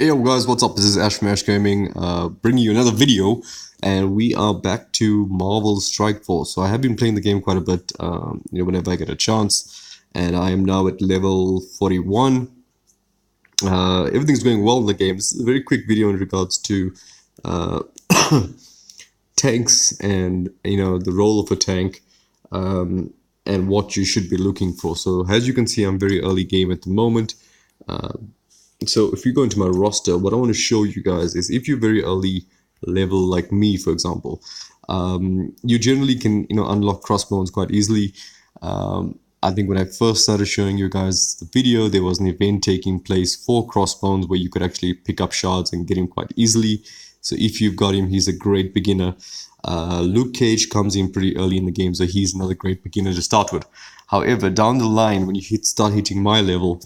Hey yo guys, what's up? This is Ash from Ash Gaming, bringing you another video, and we are back to Marvel Strike Force. So I have been playing the game quite a bit, whenever I get a chance, and I am now at level 41. Everything's going well in the game. This is a very quick video in regards to uh, tanks and the role of a tank, and what you should be looking for. So as you can see, I'm very early game at the moment. So if you go into my roster, what I want to show you guys is if you're very early level like me, for example, you generally can unlock crossbones quite easily. I think when I first started showing you guys the video, there was an event taking place for crossbones where you could actually pick up shards and get him quite easily. So if you've got him, he's a great beginner. Luke Cage comes in pretty early in the game, so he's another great beginner to start with. However, down the line, when you start hitting my level,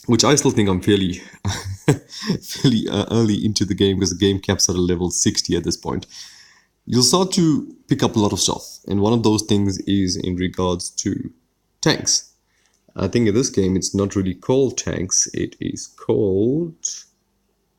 which I still think I'm fairly early into the game because the game caps at a level 60 at this point, you'll start to pick up a lot of stuff. And one of those things is in regards to tanks. I think in this game it's not really called tanks, it is called,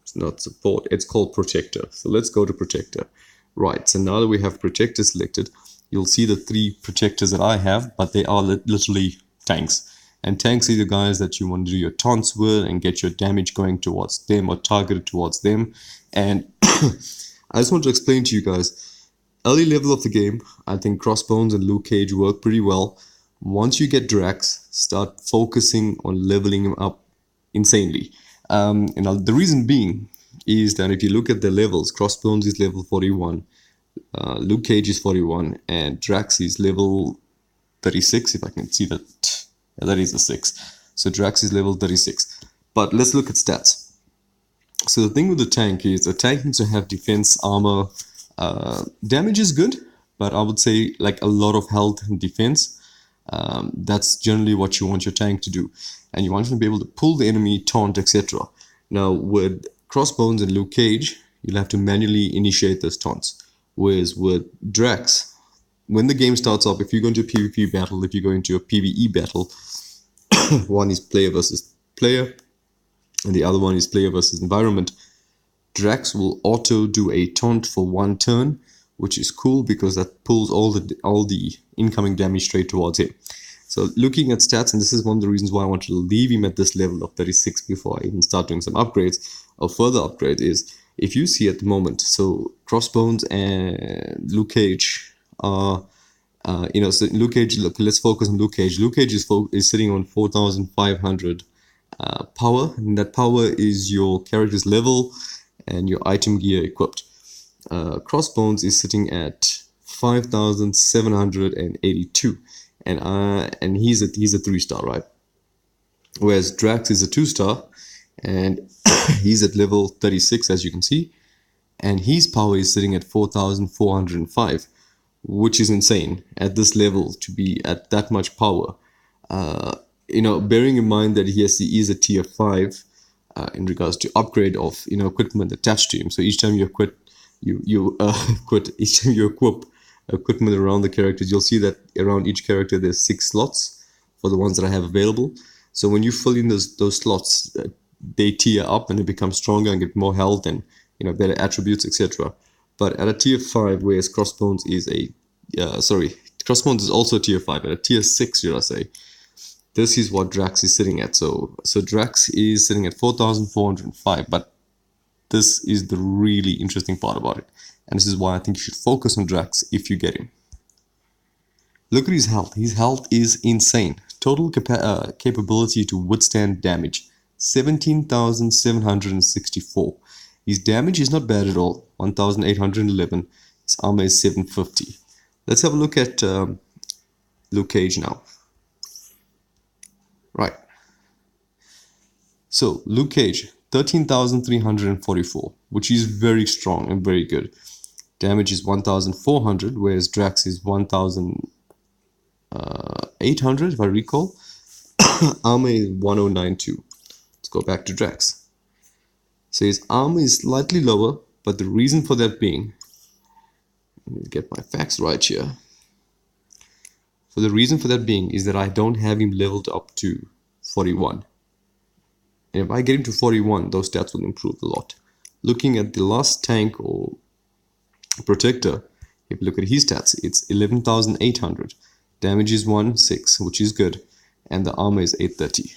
it's not support, it's called protector. So let's go to protector. Right, so now that we have protector selected, you'll see the 3 protectors that I have, but they are literally tanks. And tanks are the guys that you want to do your taunts with and get your damage going towards them or targeted towards them. And I just want to explain to you guys, early level of the game, I think Crossbones and Luke Cage work pretty well. Once you get Drax, start focusing on leveling him up insanely. And the reason being is that if you look at the levels, Crossbones is level 41, Luke Cage is 41, and Drax is level 36, if I can see that. Yeah, that is a 6. So Drax is level 36. But let's look at stats. So the thing with the tank is a tank needs to have defense, armor. Damage is good, but I would say like a lot of health and defense. That's generally what you want your tank to do. And you want him to be able to pull the enemy, taunt, etc. Now with Crossbones and Luke Cage, you'll have to manually initiate those taunts. Whereas with Drax, when the game starts off, if you go into a PvP battle, if you go into a PvE battle, one is player versus player, and the other one is player versus environment. Drax will auto do a taunt for 1 turn, which is cool because that pulls all the incoming damage straight towards him. So looking at stats, and this is one of the reasons why I want to leave him at this level of 36 before I even start doing some upgrades or further upgrades, is if you see at the moment, so Crossbones and Luke Cage are so Luke Cage, let's focus on Luke Cage. Luke Cage is sitting on 4,500 power, and that power is your character's level and your item gear equipped. Crossbones is sitting at 5,782, and he's a 3-star, right? Whereas Drax is a 2-star, and he's at level 36, as you can see, and his power is sitting at 4,405. Which is insane at this level to be at that much power. Bearing in mind that he is a tier 5 in regards to upgrade of equipment attached to him. So each time you equip equipment around the characters, you'll see that around each character there's 6 slots for the ones that I have available. So when you fill in those slots, they tier up and they become stronger and get more health and better attributes, etc. But at a tier 5, whereas Crossbones is Crossbones is also a tier 5, at a tier 6, should I say. This is what Drax is sitting at. So Drax is sitting at 4,405, but this is the really interesting part about it. And this is why I think you should focus on Drax if you get him. Look at his health. His health is insane. Total capability to withstand damage, 17,764. His damage is not bad at all, 1,811. His armor is 750. Let's have a look at Luke Cage now. Right. So Luke Cage, 13,344, which is very strong and very good. Damage is 1,400, whereas Drax is 1,800, if I recall. Armor is 1092. Let's go back to Drax. So his armor is slightly lower, but the reason for that being, let me get my facts right here. So the reason for that being is that I don't have him leveled up to 41. And if I get him to 41, those stats will improve a lot. Looking at the last tank or protector, if you look at his stats, it's 11,800. Damage is 1,6, which is good. And the armor is 830.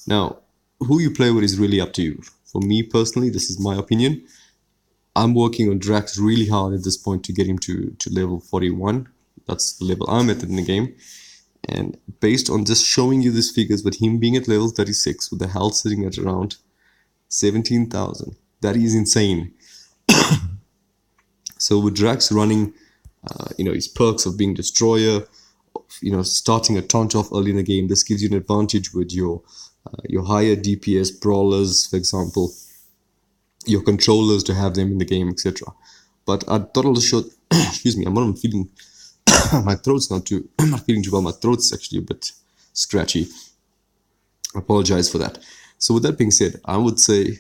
Now, who you play with is really up to you. For me personally, this is my opinion. I'm working on Drax really hard at this point to get him to level 41. That's the level I'm at in the game. And based on just showing you these figures, with him being at level 36, with the health sitting at around 17,000, that is insane. So with Drax running, his perks of being Destroyer, starting a taunt off early in the game, this gives you an advantage with your higher DPS brawlers, for example, your controllers to have them in the game, etc. But I thought I'll show. Excuse me, I'm not feeling. My throat's not too. I'm not feeling too well. My throat's actually a bit scratchy. I apologize for that. So with that being said, I would say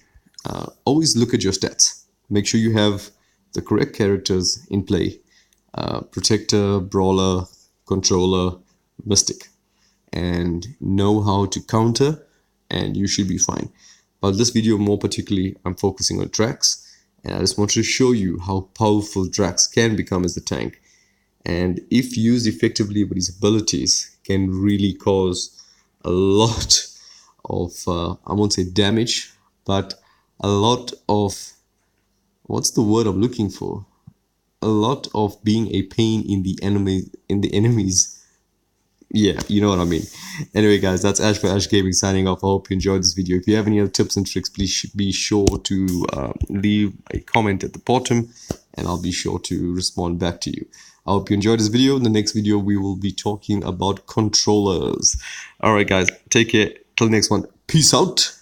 always look at your stats. Make sure you have the correct characters in play: Protector, Brawler, Controller, Mystic, and know how to counter, and you should be fine. But this video more particularly, I'm focusing on Drax, and I just want to show you how powerful Drax can become as a tank, and if used effectively with his abilities, can really cause a lot of I won't say damage, but a lot of, what's the word I'm looking for, a lot of being a pain in the enemies. Yeah, you know what I mean. Anyway, guys, that's Ash for Ash Gaming signing off. I hope you enjoyed this video. If you have any other tips and tricks, please be sure to leave a comment at the bottom, and I'll be sure to respond back to you. I hope you enjoyed this video. In the next video, we will be talking about controllers. All right, guys, take care. Till the next one. Peace out.